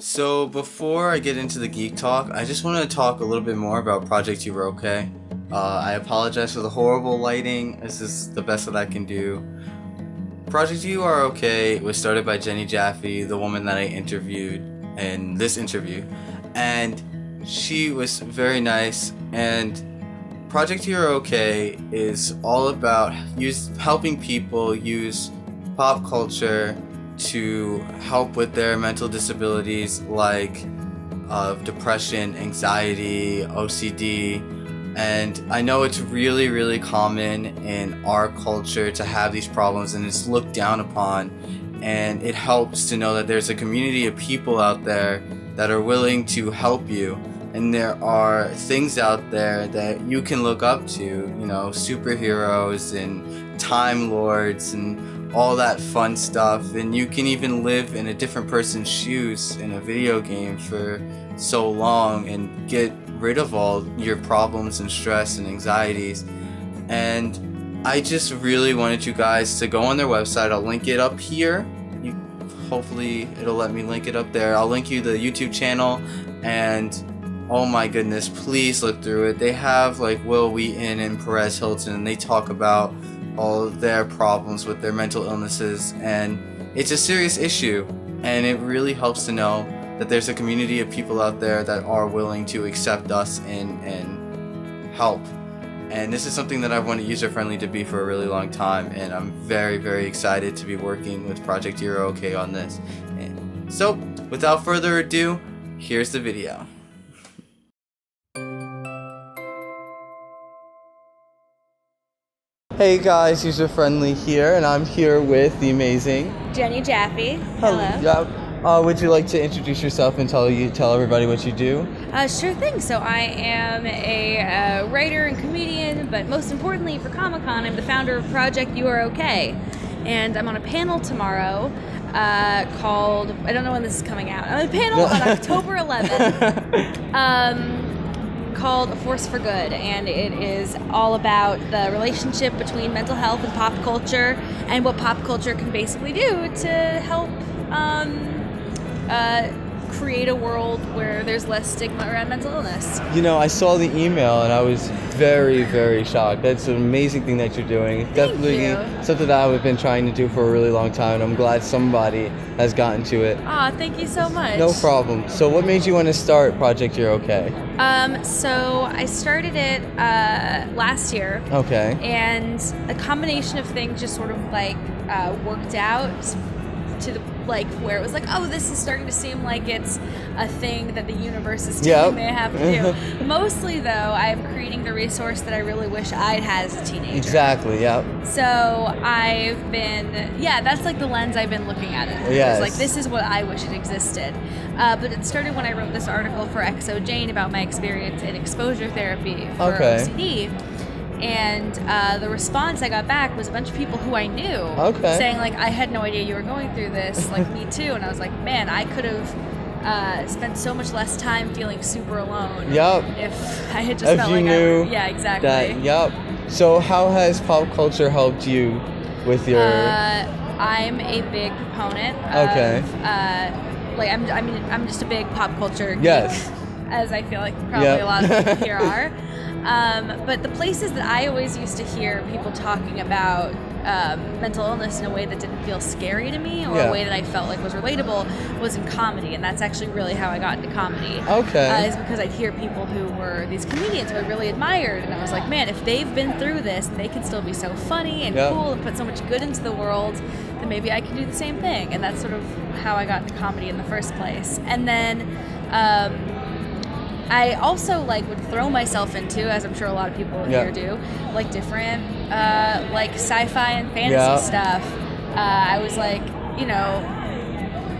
So before I get into the geek talk, I just want to talk a little bit more about Project You Were Okay. I apologize for the horrible lighting. This is the best that I can do. Project You Are Okay was started by Jenny Jaffe, the woman that I interviewed in this interview, and she was very nice. And Project You Are Okay is all about helping people use pop culture to help with their mental disabilities like depression, anxiety, OCD. And I know it's really, really common in our culture to have these problems and it's looked down upon. And it helps to know that there's a community of people out there that are willing to help you. And there are things out there that you can look up to, superheroes and time lords and all that fun stuff. And you can even live in a different person's shoes in a video game for so long and get rid of all your problems and stress and anxieties. And I just really wanted you guys to go on their website. I'll link it up here. Hopefully it'll let me link it up there. I'll link you the YouTube channel, and oh my goodness, please look through it. They have like Will Wheaton and Perez Hilton, and they talk about all of their problems with their mental illnesses, and it's a serious issue, and it really helps to know that there's a community of people out there that are willing to accept us and help. And this is something that I've wanted User Friendly to be for a really long time, and I'm very, very excited to be working with Project You're Okay on this. And so, without further ado, here's the video. Hey guys, User Friendly here, and I'm here with the amazing Jenny Jaffe. Hello. Would you like to introduce yourself and tell everybody what you do? Sure thing. So I am a writer and comedian, but most importantly for Comic-Con, I'm the founder of Project You Are Okay. And I'm on a panel tomorrow called, I don't know when this is coming out, I'm on a panel on October 11th. Called A Force for Good, and it is all about the relationship between mental health and pop culture, and what pop culture can basically do to help create a world where there's less stigma around mental illness. I saw the email and I was very, very shocked. That's an amazing thing that you're doing. It's definitely something that I've been trying to do for a really long time, and I'm glad somebody has gotten to it. Aw, thank you so much. No problem. So what made you want to start Project You're Okay? So I started it last year. Okay. And a combination of things just sort of worked out to the where it was this is starting to seem like it's a thing that the universe is telling me I have to do. Mostly though, I'm creating the resource that I really wish I'd had as a teenager. Exactly, yep. So I've been, that's the lens I've been looking at it. Yes. It's this is what I wish it existed. But it started when I wrote this article for XO Jane about my experience in exposure therapy for OCD. And the response I got back was a bunch of people who I knew saying I had no idea you were going through this, me too. And I was like, man, I could have spent so much less time feeling super alone if I had just felt like exactly. So how has pop culture helped you with your... I'm a big proponent of, I'm just a big pop culture geek, as I feel like probably a lot of people here are. But the places that I always used to hear people talking about mental illness in a way that didn't feel scary to me, or a way that I felt was relatable, was in comedy, and that's actually really how I got into comedy. Is because I'd hear people who were these comedians who I really admired, and I was like, man, if they've been through this and they can still be so funny and cool and put so much good into the world, then maybe I can do the same thing. And that's sort of how I got into comedy in the first place. And then I also would throw myself into, as I'm sure a lot of people here do, different sci-fi and fantasy stuff. I was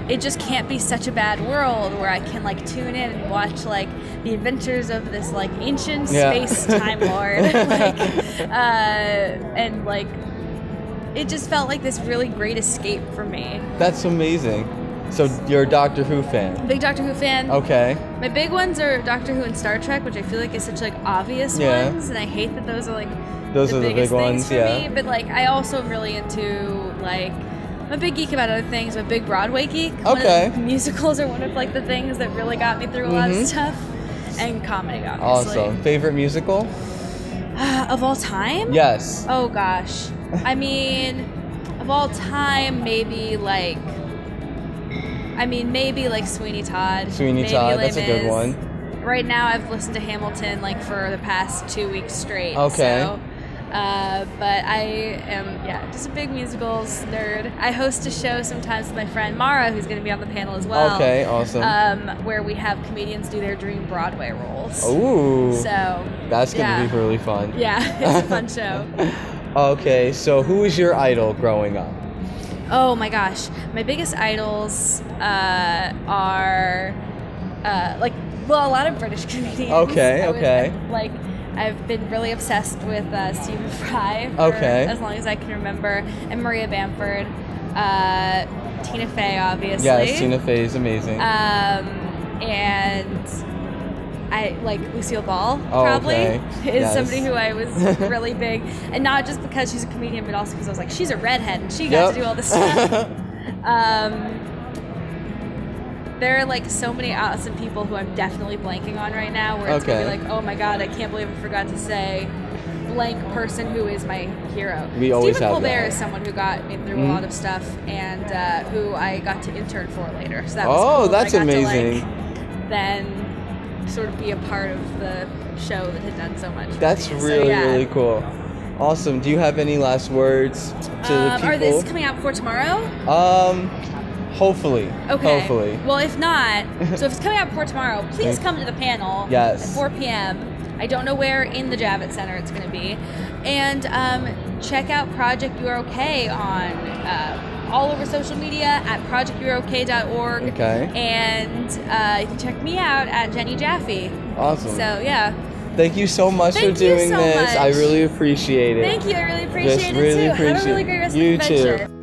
it just can't be such a bad world where I can tune in and watch the adventures of this ancient space time lord, and it just felt like this really great escape for me. That's amazing. So you're a Doctor Who fan? Big Doctor Who fan. Okay. My big ones are Doctor Who and Star Trek, which I feel is such obvious ones, and I hate that those are those the are the biggest big things ones, for me. But I also am really into I'm a big geek about other things. I'm a big Broadway geek. Okay. Musicals are one of like the things that really got me through a lot of stuff. And comedy, obviously. Awesome. Favorite musical? Of all time? Yes. Oh gosh. I mean, of all time, maybe like Sweeney Todd. Sweeney Todd, that's a good one. Right now, I've listened to Hamilton like for the past 2 weeks straight. Okay. So, but I am, just a big musicals nerd. I host a show sometimes with my friend Mara, who's going to be on the panel as well. Okay, awesome. Where we have comedians do their dream Broadway roles. Ooh. So. That's going to be really fun. Yeah, it's a fun show. Okay, so who was your idol growing up? Oh my gosh. My biggest idols are a lot of British comedians. Okay. I've been really obsessed with Stephen Fry for as long as I can remember, and Maria Bamford, Tina Fey, obviously. Yes, Tina Fey is amazing. And I like Lucille Ball, probably, is somebody who I was really big, and not just because she's a comedian, but also because I was like, she's a redhead, and she got to do all this stuff. There are like so many awesome people who I'm definitely blanking on right now, where it's gonna be like, oh my god, I can't believe I forgot to say blank person who is my hero. We always Stephen have Colbert that. is someone who got me through a lot of stuff, and who I got to intern for later. So that was cool. That's I got amazing. To, then sort of be a part of the show that had done so much. That's really cool. Awesome. Do you have any last words to the people? Are this coming out before tomorrow? Hopefully. Okay. Hopefully. Well, if not, so if it's coming out before tomorrow, please come to the panel at 4 p.m. I don't know where in the Javits Center it's going to be. And check out Project You're Okay on all over social media at projectyourook.org. Okay. And you can check me out at Jenny Jaffe. Awesome. So, yeah. Thank you so much for doing this. Much. I really appreciate it. Thank you. I really appreciate it, really too. Appreciate Have a really great rest of you the adventure. Too.